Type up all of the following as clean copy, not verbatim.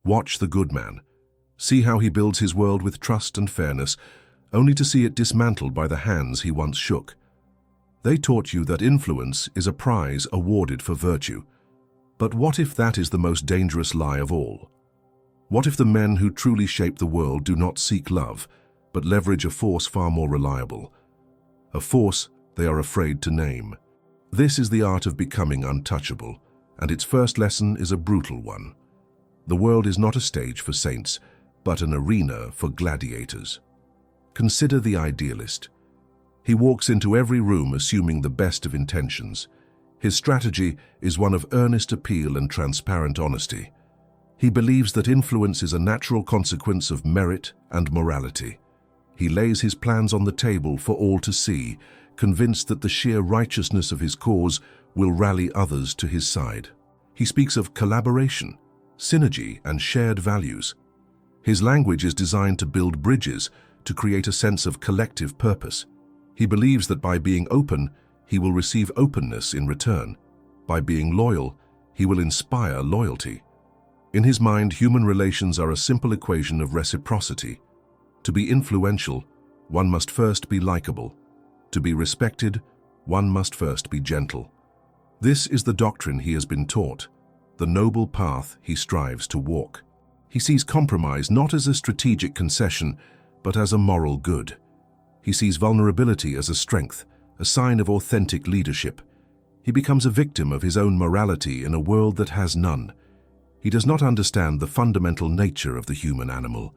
Watch the good man. See how he builds his world with trust and fairness, only to see it dismantled by the hands he once shook. They taught you that influence is a prize awarded for virtue. But what if that is the most dangerous lie of all? What if the men who truly shape the world do not seek love, but leverage a force far more reliable? A force they are afraid to name. This is the art of becoming untouchable, and its first lesson is a brutal one. The world is not a stage for saints, but an arena for gladiators. Consider the idealist. He walks into every room assuming the best of intentions. His strategy is one of earnest appeal and transparent honesty. He believes that influence is a natural consequence of merit and morality. He lays his plans on the table for all to see, convinced that the sheer righteousness of his cause will rally others to his side. He speaks of collaboration, synergy, and shared values. His language is designed to build bridges, to create a sense of collective purpose. He believes that by being open, he will receive openness in return. By being loyal, he will inspire loyalty. In his mind, human relations are a simple equation of reciprocity. To be influential, one must first be likable. To be respected, one must first be gentle. This is the doctrine he has been taught, the noble path he strives to walk. He sees compromise not as a strategic concession, but as a moral good. He sees vulnerability as a strength, a sign of authentic leadership. He becomes a victim of his own morality in a world that has none. He does not understand the fundamental nature of the human animal.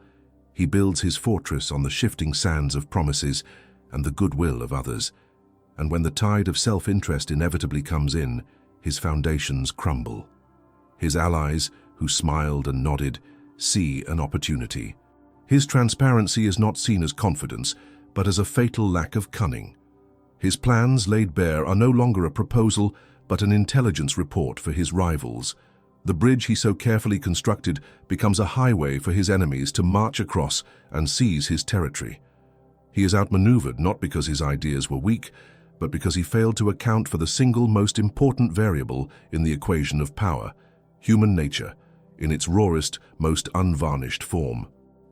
He builds his fortress on the shifting sands of promises and the goodwill of others. And when the tide of self-interest inevitably comes in, his foundations crumble. His allies, who smiled and nodded, see an opportunity. His transparency is not seen as confidence, but as a fatal lack of cunning. His plans laid bare are no longer a proposal, but an intelligence report for his rivals. The bridge he so carefully constructed becomes a highway for his enemies to march across and seize his territory. He is outmaneuvered not because his ideas were weak, but because he failed to account for the single most important variable in the equation of power, human nature, in its rawest, most unvarnished form.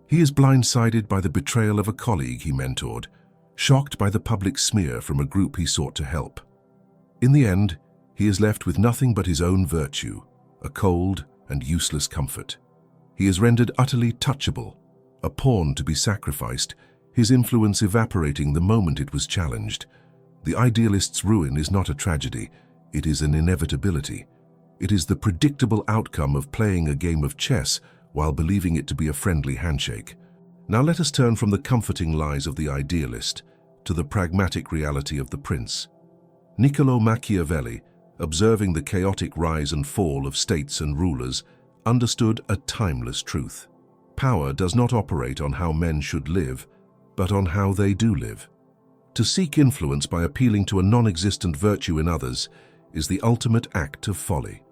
He is blindsided by the betrayal of a colleague he mentored, shocked by the public smear from a group he sought to help. In the end, he is left with nothing but his own virtue, a cold and useless comfort. He is rendered utterly touchable, a pawn to be sacrificed, his influence evaporating the moment it was challenged. The idealist's ruin is not a tragedy, it is an inevitability. It is the predictable outcome of playing a game of chess while believing it to be a friendly handshake. Now let us turn from the comforting lies of the idealist to the pragmatic reality of the prince. Niccolo Machiavelli, observing the chaotic rise and fall of states and rulers, understood a timeless truth. Power does not operate on how men should live, but on how they do live. To seek influence by appealing to a non-existent virtue in others is the ultimate act of folly.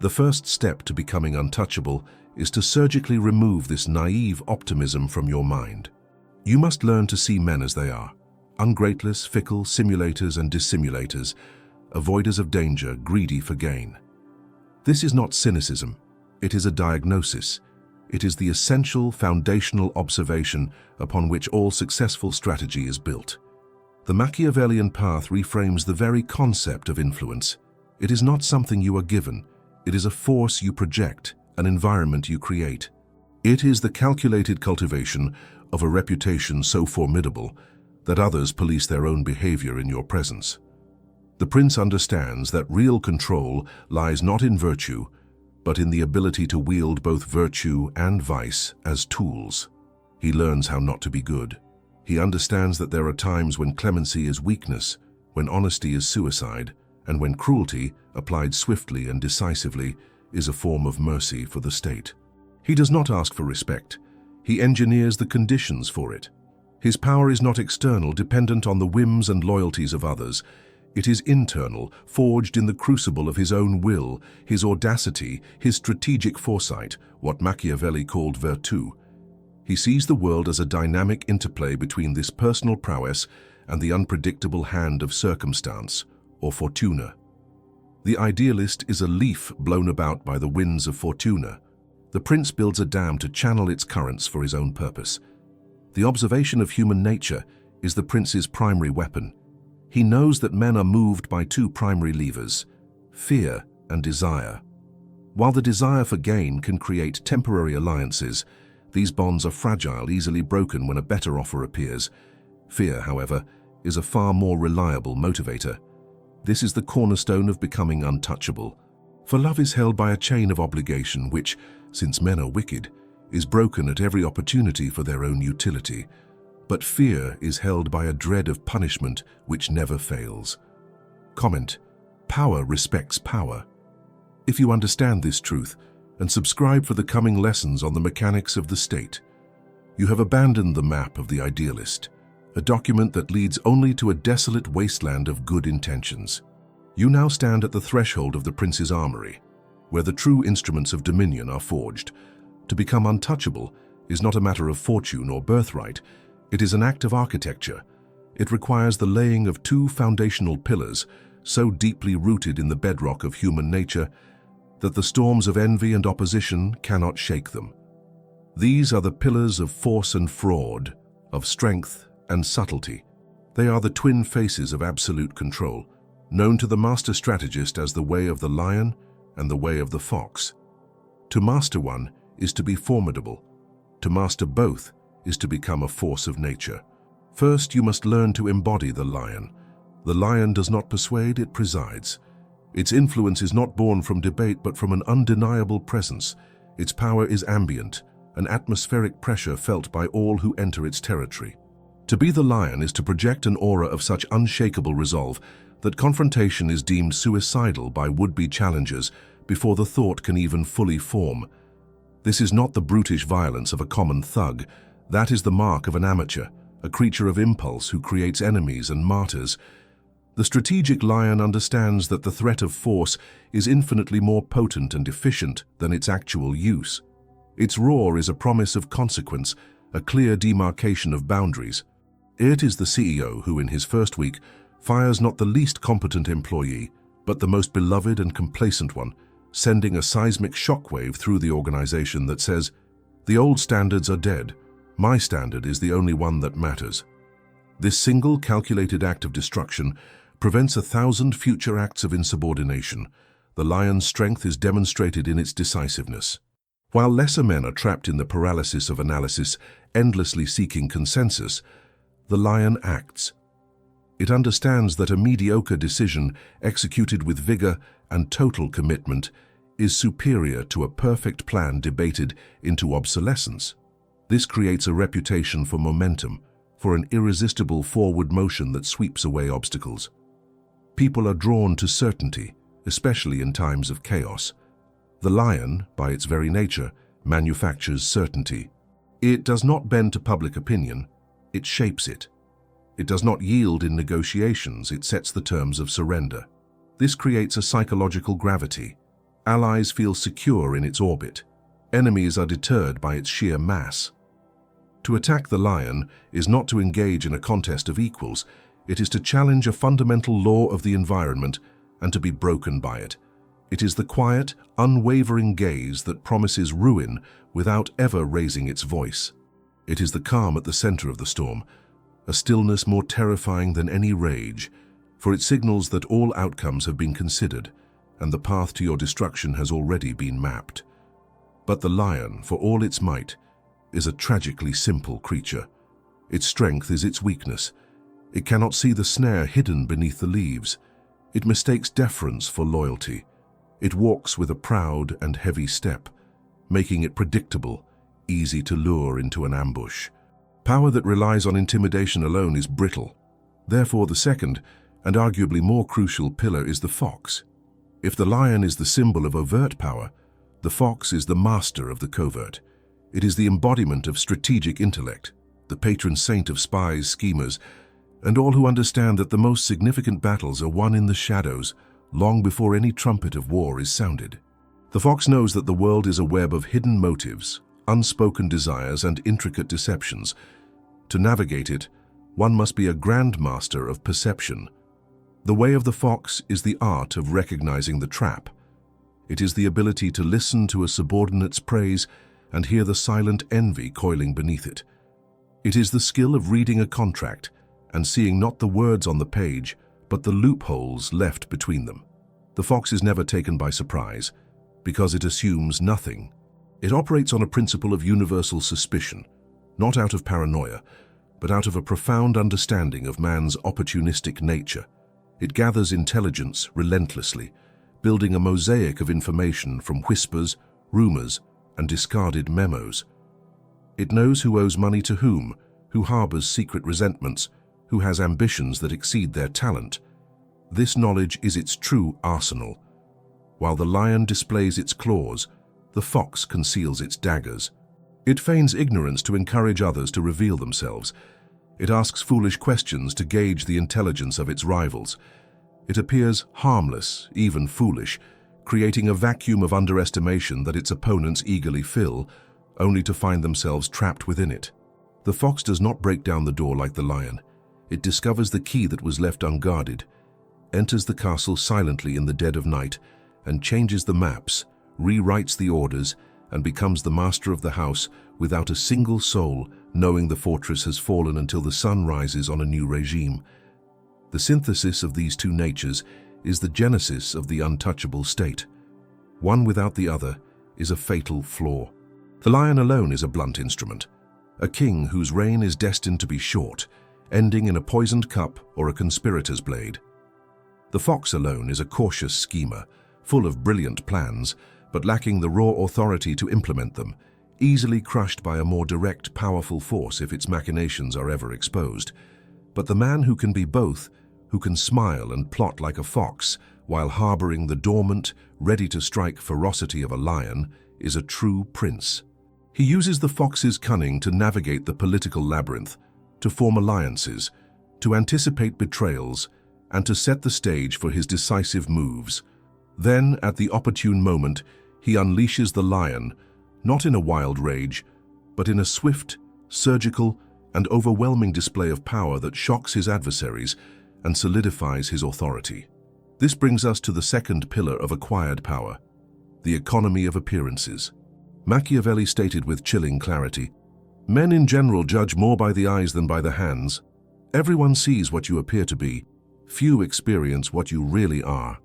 The first step to becoming untouchable is to surgically remove this naive optimism from your mind. You must learn to see men as they are, ungrateful, fickle, simulators and dissimulators, avoiders of danger, greedy for gain. This is not cynicism, it is a diagnosis. It is the essential foundational observation upon which all successful strategy is built. The Machiavellian path reframes the very concept of influence. It is not something you are given, it is a force you project, an environment you create. It is the calculated cultivation of a reputation so formidable that others police their own behavior in your presence. The prince understands that real control lies not in virtue, but in the ability to wield both virtue and vice as tools. He learns how not to be good. He understands that there are times when clemency is weakness, when honesty is suicide, and when cruelty, applied swiftly and decisively, is a form of mercy for the state. He does not ask for respect. He engineers the conditions for it. His power is not external, dependent on the whims and loyalties of others. It is internal, forged in the crucible of his own will, his audacity, his strategic foresight, what Machiavelli called virtù. He sees the world as a dynamic interplay between this personal prowess and the unpredictable hand of circumstance, or fortuna. The idealist is a leaf blown about by the winds of fortuna. The prince builds a dam to channel its currents for his own purpose. The observation of human nature is the prince's primary weapon. He knows that men are moved by two primary levers, fear and desire. While the desire for gain can create temporary alliances, these bonds are fragile, easily broken when a better offer appears. Fear, however, is a far more reliable motivator. This is the cornerstone of becoming untouchable. For love is held by a chain of obligation which, since men are wicked, is broken at every opportunity for their own utility. But fear is held by a dread of punishment which never fails. Comment: power respects power. If you understand this truth and subscribe for the coming lessons on the mechanics of the state, you have abandoned the map of the idealist, a document that leads only to a desolate wasteland of good intentions. You now stand at the threshold of the prince's armory, where the true instruments of dominion are forged. To become untouchable is not a matter of fortune or birthright. It is an act of architecture. It requires the laying of two foundational pillars so deeply rooted in the bedrock of human nature that the storms of envy and opposition cannot shake them. These are the pillars of force and fraud, of strength and subtlety. They are the twin faces of absolute control, known to the master strategist as the way of the lion and the way of the fox. To master one is to be formidable. To master both is to become a force of nature. First, you must learn to embody the lion. The lion does not persuade, it presides. Its influence is not born from debate but from an undeniable presence. Its power is ambient, an atmospheric pressure felt by all who enter its territory. To be the lion is to project an aura of such unshakable resolve that confrontation is deemed suicidal by would-be challengers before the thought can even fully form. This is not the brutish violence of a common thug. That is the mark of an amateur, a creature of impulse who creates enemies and martyrs. The strategic lion understands that the threat of force is infinitely more potent and efficient than its actual use. Its roar is a promise of consequence, a clear demarcation of boundaries. It is the CEO who, in his first week, fires not the least competent employee, but the most beloved and complacent one, sending a seismic shockwave through the organization that says, "The old standards are dead. My standard is the only one that matters." This single calculated act of destruction prevents 1,000 future acts of insubordination. The lion's strength is demonstrated in its decisiveness. While lesser men are trapped in the paralysis of analysis, endlessly seeking consensus, the lion acts. It understands that a mediocre decision executed with vigor and total commitment is superior to a perfect plan debated into obsolescence. This creates a reputation for momentum, for an irresistible forward motion that sweeps away obstacles. People are drawn to certainty, especially in times of chaos. The lion, by its very nature, manufactures certainty. It does not bend to public opinion, it shapes it. It does not yield in negotiations, it sets the terms of surrender. This creates a psychological gravity. Allies feel secure in its orbit. Enemies are deterred by its sheer mass. To attack the lion is not to engage in a contest of equals. It is to challenge a fundamental law of the environment and to be broken by it. It is the quiet, unwavering gaze that promises ruin without ever raising its voice. It is the calm at the center of the storm, a stillness more terrifying than any rage, for it signals that all outcomes have been considered and the path to your destruction has already been mapped. But the lion, for all its might, is a tragically simple creature. Its strength is its weakness. It cannot see the snare hidden beneath the leaves. It mistakes deference for loyalty. It walks with a proud and heavy step, making it predictable, easy to lure into an ambush. Power that relies on intimidation alone is brittle. Therefore, the second, and arguably more crucial pillar is the fox. If the lion is the symbol of overt power, the fox is the master of the covert. It is the embodiment of strategic intellect, the patron saint of spies, schemers, and all who understand that the most significant battles are won in the shadows, long before any trumpet of war is sounded. The fox knows that the world is a web of hidden motives, unspoken desires, and intricate deceptions. To navigate it, one must be a grandmaster of perception. The way of the fox is the art of recognizing the trap. It is the ability to listen to a subordinate's praise and hear the silent envy coiling beneath it. It is the skill of reading a contract and seeing not the words on the page, but the loopholes left between them. The fox is never taken by surprise, because it assumes nothing. It operates on a principle of universal suspicion, not out of paranoia, but out of a profound understanding of man's opportunistic nature. It gathers intelligence relentlessly, building a mosaic of information from whispers, rumors, and discarded memos. It knows who owes money to whom, who harbors secret resentments, who has ambitions that exceed their talent. This knowledge is its true arsenal. While the lion displays its claws, the fox conceals its daggers. It feigns ignorance to encourage others to reveal themselves. It asks foolish questions to gauge the intelligence of its rivals. It appears harmless, even foolish, creating a vacuum of underestimation that its opponents eagerly fill, only to find themselves trapped within it. The fox does not break down the door like the lion. It discovers the key that was left unguarded, enters the castle silently in the dead of night, and changes the maps, rewrites the orders, and becomes the master of the house without a single soul knowing the fortress has fallen until the sun rises on a new regime. The synthesis of these two natures is the genesis of the untouchable state. One without the other is a fatal flaw. The lion alone is a blunt instrument, a king whose reign is destined to be short, ending in a poisoned cup or a conspirator's blade. The fox alone is a cautious schemer, full of brilliant plans, but lacking the raw authority to implement them, easily crushed by a more direct, powerful force if its machinations are ever exposed. But the man who can be both, who can smile and plot like a fox while harboring the dormant, ready-to-strike ferocity of a lion, is a true prince. He uses the fox's cunning to navigate the political labyrinth, to form alliances, to anticipate betrayals, and to set the stage for his decisive moves. Then, at the opportune moment, he unleashes the lion, not in a wild rage, but in a swift, surgical, and overwhelming display of power that shocks his adversaries and solidifies his authority. This brings us to the second pillar of acquired power, the economy of appearances. Machiavelli stated with chilling clarity, "Men in general judge more by the eyes than by the hands. Everyone sees what you appear to be. Few experience what you really are."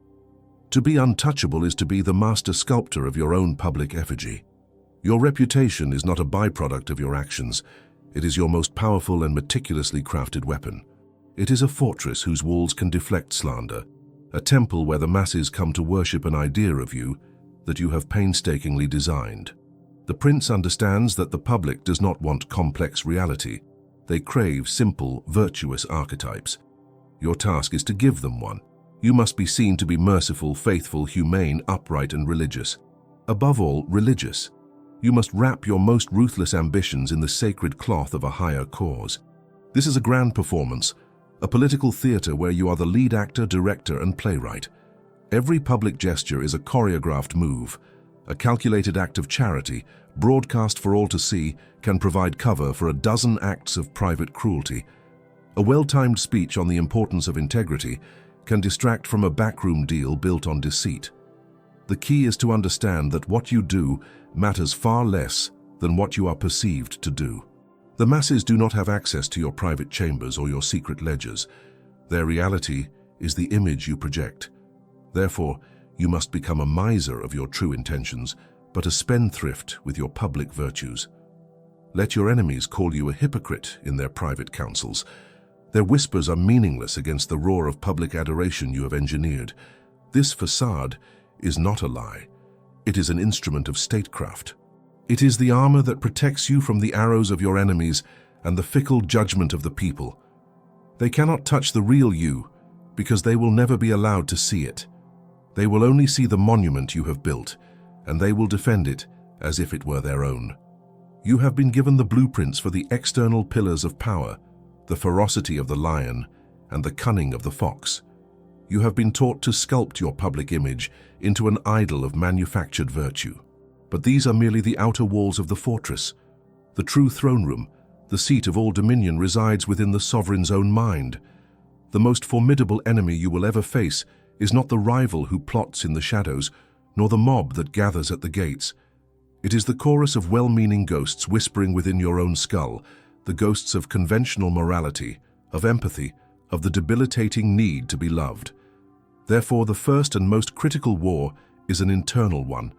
To be untouchable is to be the master sculptor of your own public effigy. Your reputation is not a byproduct of your actions. It is your most powerful and meticulously crafted weapon. It is a fortress whose walls can deflect slander, a temple where the masses come to worship an idea of you that you have painstakingly designed. The prince understands that the public does not want complex reality. They crave simple, virtuous archetypes. Your task is to give them one. You must be seen to be merciful, faithful, humane, upright, and religious. Above all, religious. You must wrap your most ruthless ambitions in the sacred cloth of a higher cause. This is a grand performance, a political theater where you are the lead actor, director, and playwright. Every public gesture is a choreographed move. A calculated act of charity, broadcast for all to see, can provide cover for a dozen acts of private cruelty. A well-timed speech on the importance of integrity can distract from a backroom deal built on deceit. The key is to understand that what you do matters far less than what you are perceived to do. The masses do not have access to your private chambers or your secret ledgers. Their reality is the image you project. Therefore, you must become a miser of your true intentions, but a spendthrift with your public virtues. Let your enemies call you a hypocrite in their private councils. Their whispers are meaningless against the roar of public adoration you have engineered. This facade is not a lie. It is an instrument of statecraft. It is the armor that protects you from the arrows of your enemies and the fickle judgment of the people. They cannot touch the real you because they will never be allowed to see it. They will only see the monument you have built, and they will defend it as if it were their own. You have been given the blueprints for the external pillars of power, the ferocity of the lion and the cunning of the fox. You have been taught to sculpt your public image into an idol of manufactured virtue. But these are merely the outer walls of the fortress. The true throne room, the seat of all dominion, resides within the sovereign's own mind. The most formidable enemy you will ever face is not the rival who plots in the shadows, nor the mob that gathers at the gates. It is the chorus of well-meaning ghosts whispering within your own skull, the ghosts of conventional morality, of empathy, of the debilitating need to be loved. Therefore, the first and most critical war is an internal one.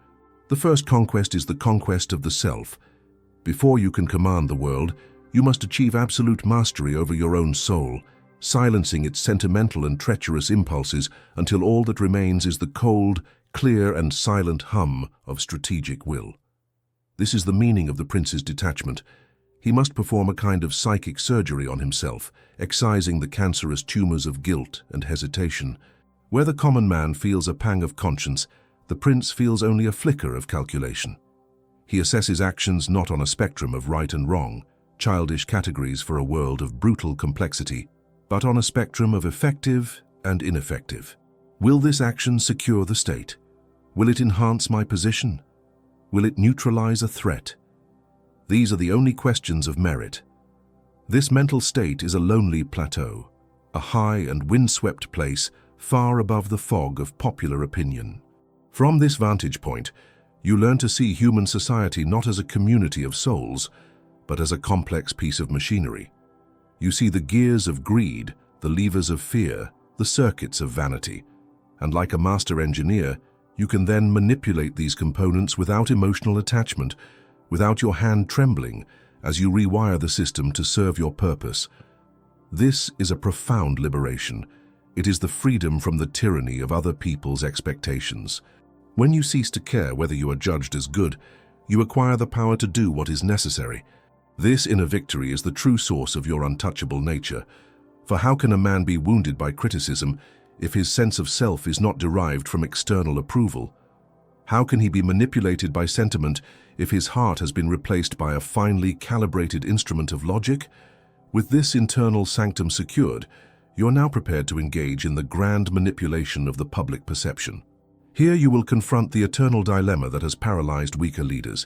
The first conquest is the conquest of the self. Before you can command the world, you must achieve absolute mastery over your own soul, silencing its sentimental and treacherous impulses until all that remains is the cold, clear and silent hum of strategic will. This is the meaning of the prince's detachment. He must perform a kind of psychic surgery on himself, excising the cancerous tumors of guilt and hesitation. Where the common man feels a pang of conscience, the prince feels only a flicker of calculation. He assesses actions not on a spectrum of right and wrong, childish categories for a world of brutal complexity, but on a spectrum of effective and ineffective. Will this action secure the state? Will it enhance my position? Will it neutralize a threat? These are the only questions of merit. This mental state is a lonely plateau, a high and windswept place far above the fog of popular opinion. From this vantage point, you learn to see human society not as a community of souls, but as a complex piece of machinery. You see the gears of greed, the levers of fear, the circuits of vanity, and like a master engineer, you can then manipulate these components without emotional attachment, without your hand trembling as you rewire the system to serve your purpose. This is a profound liberation. It is the freedom from the tyranny of other people's expectations. When you cease to care whether you are judged as good, you acquire the power to do what is necessary. This inner victory is the true source of your untouchable nature. For how can a man be wounded by criticism if his sense of self is not derived from external approval? How can he be manipulated by sentiment if his heart has been replaced by a finely calibrated instrument of logic? With this internal sanctum secured, you are now prepared to engage in the grand manipulation of the public perception. Here you will confront the eternal dilemma that has paralyzed weaker leaders.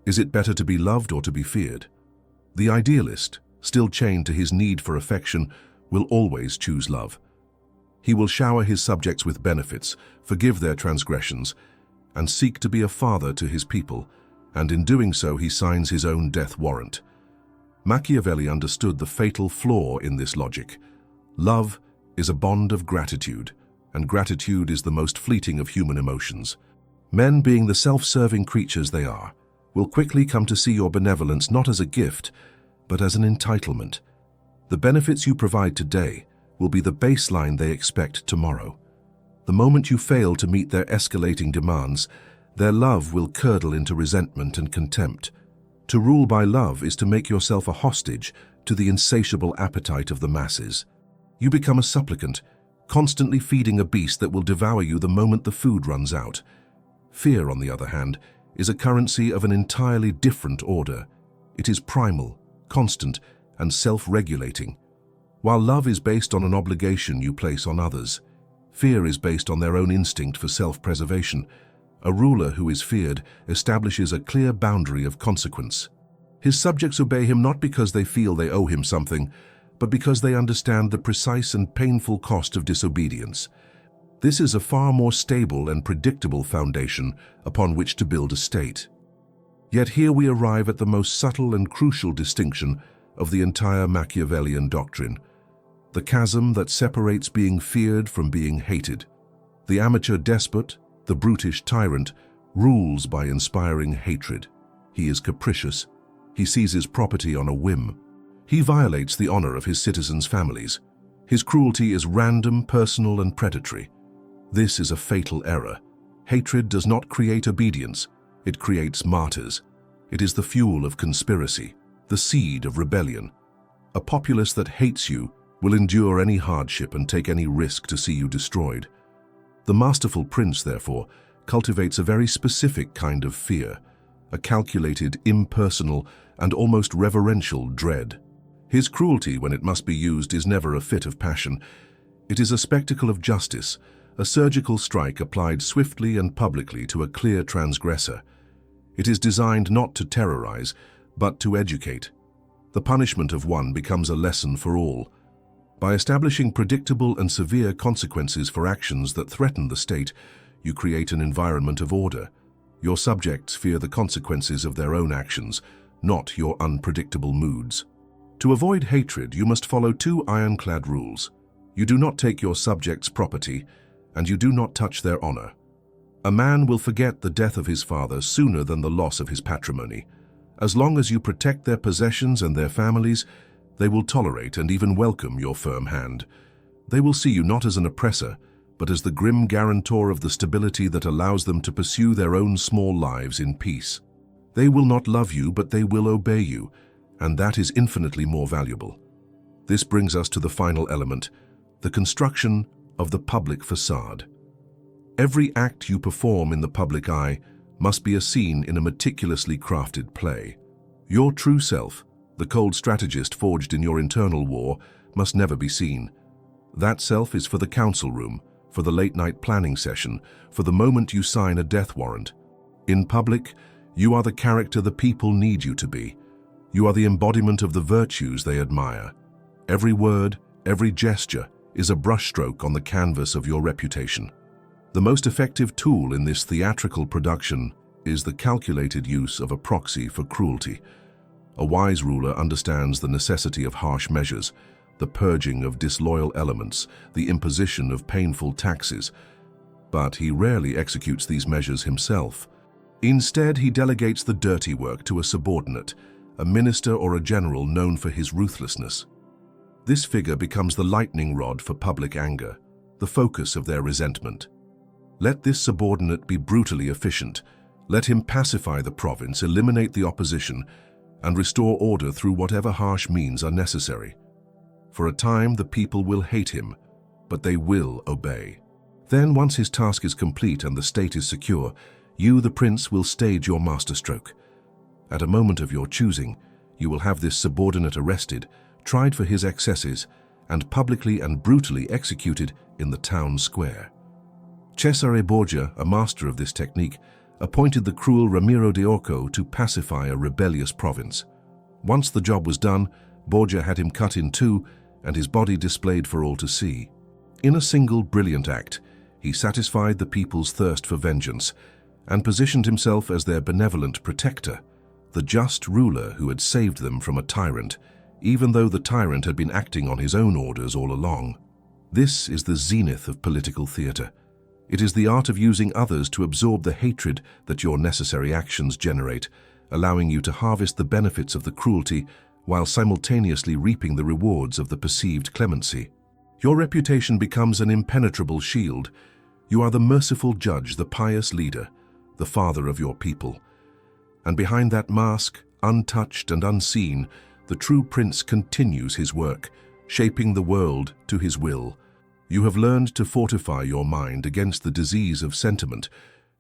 Is it better to be loved or to be feared? The idealist, still chained to his need for affection, will always choose love. He will shower his subjects with benefits, forgive their transgressions, and seek to be a father to his people, and in doing so he signs his own death warrant. Machiavelli understood the fatal flaw in this logic. Love is a bond of gratitude, and gratitude is the most fleeting of human emotions. Men, being the self-serving creatures they are, will quickly come to see your benevolence not as a gift, but as an entitlement. The benefits you provide today will be the baseline they expect tomorrow. The moment you fail to meet their escalating demands, their love will curdle into resentment and contempt. To rule by love is to make yourself a hostage to the insatiable appetite of the masses. You become a supplicant, constantly feeding a beast that will devour you the moment the food runs out. Fear, on the other hand, is a currency of an entirely different order. It is primal, constant, and self-regulating. While love is based on an obligation you place on others, fear is based on their own instinct for self-preservation. A ruler who is feared establishes a clear boundary of consequence. His subjects obey him not because they feel they owe him something, but because they understand the precise and painful cost of disobedience. This is a far more stable and predictable foundation upon which to build a state. Yet here we arrive at the most subtle and crucial distinction of the entire Machiavellian doctrine, the chasm that separates being feared from being hated. The amateur despot, the brutish tyrant, rules by inspiring hatred. He is capricious. He seizes property on a whim. He violates the honor of his citizens' families. His cruelty is random, personal, and predatory. This is a fatal error. Hatred does not create obedience. It creates martyrs. It is the fuel of conspiracy, the seed of rebellion. A populace that hates you will endure any hardship and take any risk to see you destroyed. The masterful prince, therefore, cultivates a very specific kind of fear, a calculated, impersonal, and almost reverential dread. His cruelty, when it must be used, is never a fit of passion. It is a spectacle of justice, a surgical strike applied swiftly and publicly to a clear transgressor. It is designed not to terrorize, but to educate. The punishment of one becomes a lesson for all. By establishing predictable and severe consequences for actions that threaten the state, you create an environment of order. Your subjects fear the consequences of their own actions, not your unpredictable moods. To avoid hatred, you must follow two ironclad rules. You do not take your subjects' property, and you do not touch their honor. A man will forget the death of his father sooner than the loss of his patrimony. As long as you protect their possessions and their families, they will tolerate and even welcome your firm hand. They will see you not as an oppressor, but as the grim guarantor of the stability that allows them to pursue their own small lives in peace. They will not love you, but they will obey you, and that is infinitely more valuable. This brings us to the final element, the construction of the public facade. Every act you perform in the public eye must be a scene in a meticulously crafted play. Your true self, the cold strategist forged in your internal war, must never be seen. That self is for the council room, for the late-night planning session, for the moment you sign a death warrant. In public, you are the character the people need you to be. You are the embodiment of the virtues they admire. Every word, every gesture is a brushstroke on the canvas of your reputation. The most effective tool in this theatrical production is the calculated use of a proxy for cruelty. A wise ruler understands the necessity of harsh measures, the purging of disloyal elements, the imposition of painful taxes, but he rarely executes these measures himself. Instead, he delegates the dirty work to a subordinate, a minister or a general known for his ruthlessness. This figure becomes the lightning rod for public anger, the focus of their resentment. Let this subordinate be brutally efficient. Let him pacify the province, eliminate the opposition, and restore order through whatever harsh means are necessary. For a time, the people will hate him, but they will obey. Then, once his task is complete and the state is secure, you, the prince, will stage your masterstroke. At a moment of your choosing, you will have this subordinate arrested, tried for his excesses, and publicly and brutally executed in the town square. Cesare Borgia, a master of this technique, appointed the cruel Ramiro de Orco to pacify a rebellious province. Once the job was done, Borgia had him cut in two and his body displayed for all to see. In a single brilliant act, he satisfied the people's thirst for vengeance and positioned himself as their benevolent protector, the just ruler who had saved them from a tyrant, even though the tyrant had been acting on his own orders all along. This is the zenith of political theater. It is the art of using others to absorb the hatred that your necessary actions generate, allowing you to harvest the benefits of the cruelty while simultaneously reaping the rewards of the perceived clemency. Your reputation becomes an impenetrable shield. You are the merciful judge, the pious leader, the father of your people. And behind that mask, untouched and unseen, the true prince continues his work, shaping the world to his will. You have learned to fortify your mind against the disease of sentiment.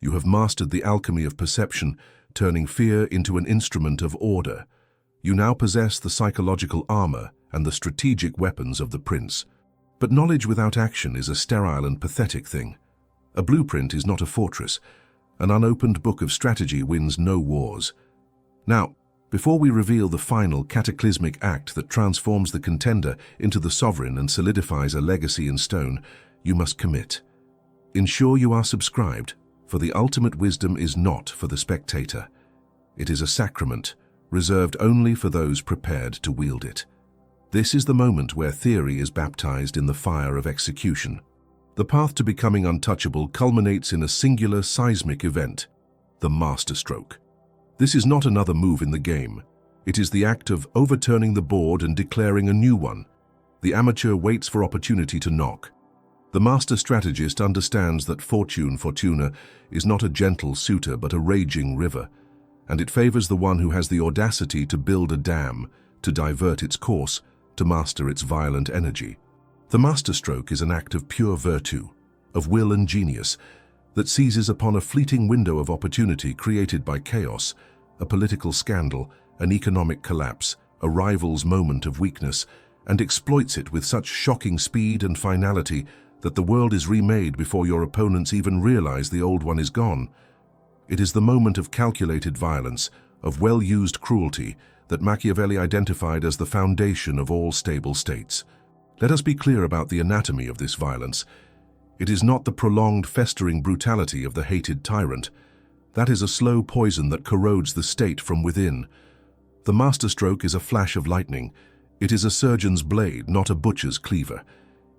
You have mastered the alchemy of perception, turning fear into an instrument of order. You now possess the psychological armor and the strategic weapons of the prince. But knowledge without action is a sterile and pathetic thing. A blueprint is not a fortress. An unopened book of strategy wins no wars. Now, before we reveal the final cataclysmic act that transforms the contender into the sovereign and solidifies a legacy in stone, you must commit. Ensure you are subscribed, for the ultimate wisdom is not for the spectator. It is a sacrament, reserved only for those prepared to wield it. This is the moment where theory is baptized in the fire of execution. The path to becoming untouchable culminates in a singular seismic event, the masterstroke. This is not another move in the game. It is the act of overturning the board and declaring a new one. The amateur waits for opportunity to knock. The master strategist understands that Fortuna is not a gentle suitor but a raging river, and it favors the one who has the audacity to build a dam, to divert its course, to master its violent energy. The masterstroke is an act of pure virtue, of will and genius, that seizes upon a fleeting window of opportunity created by chaos, a political scandal, an economic collapse, a rival's moment of weakness, and exploits it with such shocking speed and finality that the world is remade before your opponents even realize the old one is gone. It is the moment of calculated violence, of well-used cruelty, that Machiavelli identified as the foundation of all stable states. Let us be clear about the anatomy of this violence. It is not the prolonged, festering brutality of the hated tyrant. That is a slow poison that corrodes the state from within. The masterstroke is a flash of lightning. It is a surgeon's blade, not a butcher's cleaver.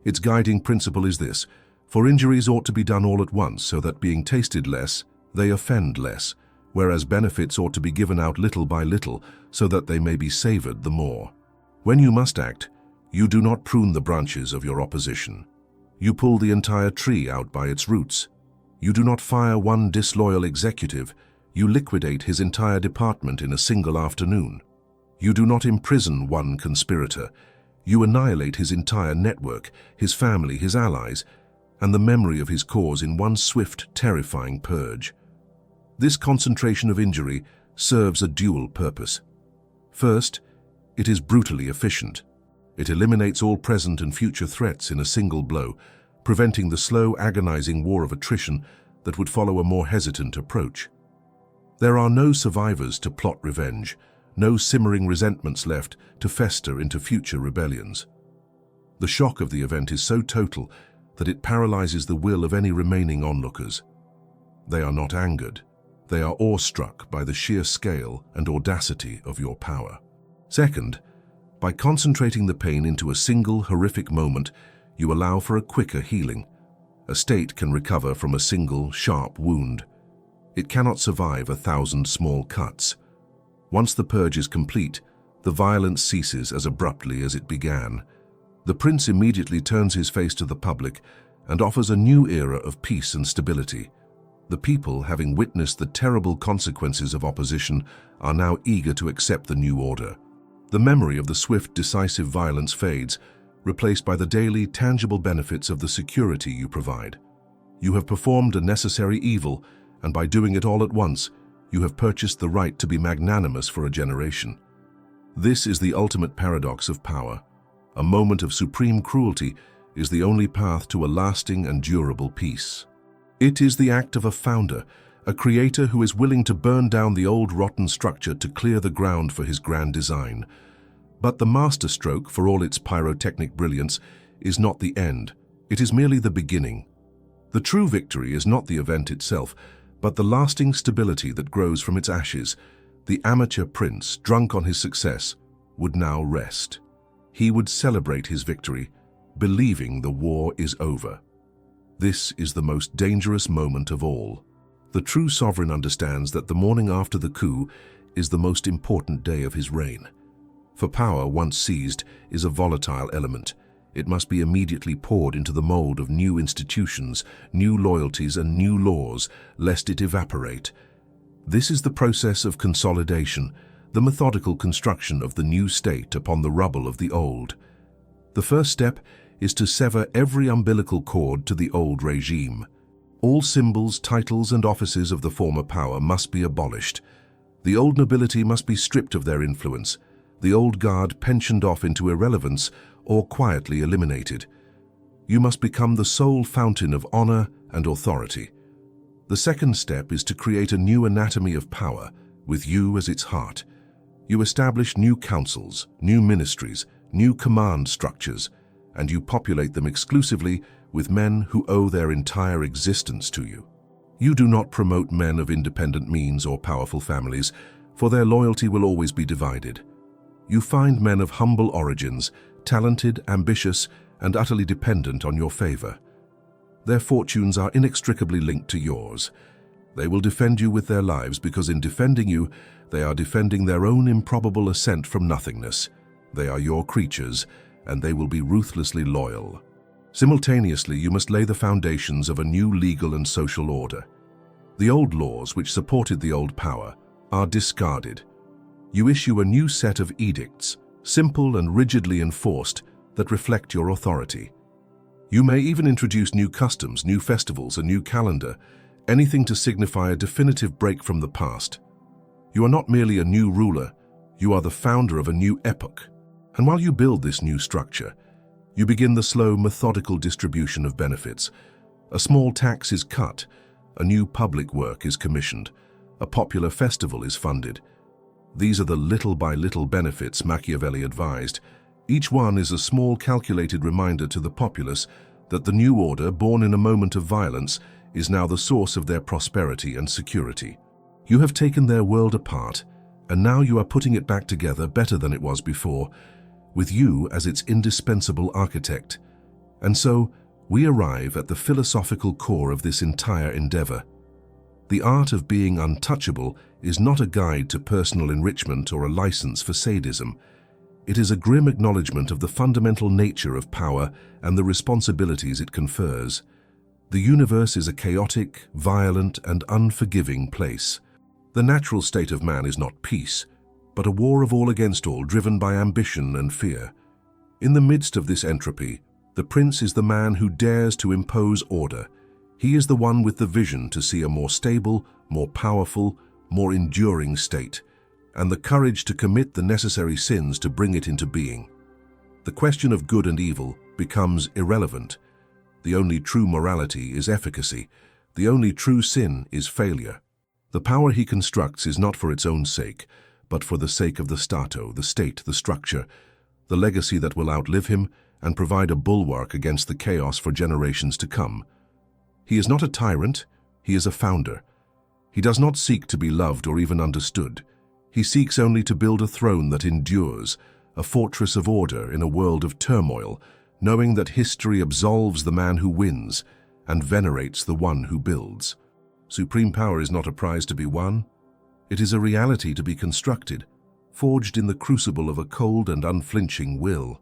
Its guiding principle is this: for injuries ought to be done all at once, so that being tasted less, they offend less, whereas benefits ought to be given out little by little, so that they may be savored the more. When you must act, you do not prune the branches of your opposition. You pull the entire tree out by its roots. You do not fire one disloyal executive, you liquidate his entire department in a single afternoon. You do not imprison one conspirator, you annihilate his entire network, his family, his allies, and the memory of his cause in one swift, terrifying purge. This concentration of injury serves a dual purpose. First, it is brutally efficient. It eliminates all present and future threats in a single blow, preventing the slow, agonizing war of attrition that would follow a more hesitant approach. There are no survivors to plot revenge, no simmering resentments left to fester into future rebellions. The shock of the event is so total that it paralyzes the will of any remaining onlookers. They are not angered. They are awestruck by the sheer scale and audacity of your power. Second, by concentrating the pain into a single horrific moment, you allow for a quicker healing. A state can recover from a single sharp wound. It cannot survive 1,000 small cuts. Once the purge is complete, the violence ceases as abruptly as it began. The prince immediately turns his face to the public and offers a new era of peace and stability. The people, having witnessed the terrible consequences of opposition, are now eager to accept the new order. The memory of the swift, decisive violence fades, replaced by the daily, tangible benefits of the security you provide. You have performed a necessary evil, and by doing it all at once, you have purchased the right to be magnanimous for a generation. This is the ultimate paradox of power. A moment of supreme cruelty is the only path to a lasting and durable peace. It is the act of a founder, a creator who is willing to burn down the old rotten structure to clear the ground for his grand design. But the masterstroke, for all its pyrotechnic brilliance, is not the end. It is merely the beginning. The true victory is not the event itself, but the lasting stability that grows from its ashes. The amateur prince, drunk on his success, would now rest. He would celebrate his victory, believing the war is over. This is the most dangerous moment of all. The true sovereign understands that the morning after the coup is the most important day of his reign. For power, once seized, is a volatile element. It must be immediately poured into the mold of new institutions, new loyalties, and new laws, lest it evaporate. This is the process of consolidation, the methodical construction of the new state upon the rubble of the old. The first step is to sever every umbilical cord to the old regime. All symbols, titles, and offices of the former power must be abolished. The old nobility must be stripped of their influence, the old guard pensioned off into irrelevance or quietly eliminated. You must become the sole fountain of honor and authority. The second step is to create a new anatomy of power, with you as its heart. You establish new councils, new ministries, new command structures, and you populate them exclusively with men who owe their entire existence to you. You do not promote men of independent means or powerful families, for their loyalty will always be divided. You find men of humble origins, talented, ambitious, and utterly dependent on your favor. Their fortunes are inextricably linked to yours. They will defend you with their lives because in defending you, they are defending their own improbable ascent from nothingness. They are your creatures, and they will be ruthlessly loyal. Simultaneously, you must lay the foundations of a new legal and social order. The old laws which supported the old power are discarded. You issue a new set of edicts, simple and rigidly enforced, that reflect your authority. You may even introduce new customs, new festivals, a new calendar, anything to signify a definitive break from the past. You are not merely a new ruler, you are the founder of a new epoch. And while you build this new structure, you begin the slow, methodical distribution of benefits. A small tax is cut, a new public work is commissioned, a popular festival is funded. These are the little-by-little benefits Machiavelli advised. Each one is a small calculated reminder to the populace that the new order, born in a moment of violence, is now the source of their prosperity and security. You have taken their world apart, and now you are putting it back together better than it was before, with you as its indispensable architect. And so, we arrive at the philosophical core of this entire endeavor. The art of being untouchable is not a guide to personal enrichment or a license for sadism. It is a grim acknowledgement of the fundamental nature of power and the responsibilities it confers. The universe is a chaotic, violent, and unforgiving place. The natural state of man is not peace, but a war of all against all driven by ambition and fear. In the midst of this entropy, the prince is the man who dares to impose order. He is the one with the vision to see a more stable, more powerful, more enduring state, and the courage to commit the necessary sins to bring it into being. The question of good and evil becomes irrelevant. The only true morality is efficacy. The only true sin is failure. The power he constructs is not for its own sake, but for the sake of the Stato, the state, the structure, the legacy that will outlive him and provide a bulwark against the chaos for generations to come. He is not a tyrant, he is a founder. He does not seek to be loved or even understood. He seeks only to build a throne that endures, a fortress of order in a world of turmoil, knowing that history absolves the man who wins and venerates the one who builds. Supreme power is not a prize to be won. It is a reality to be constructed, forged in the crucible of a cold and unflinching will.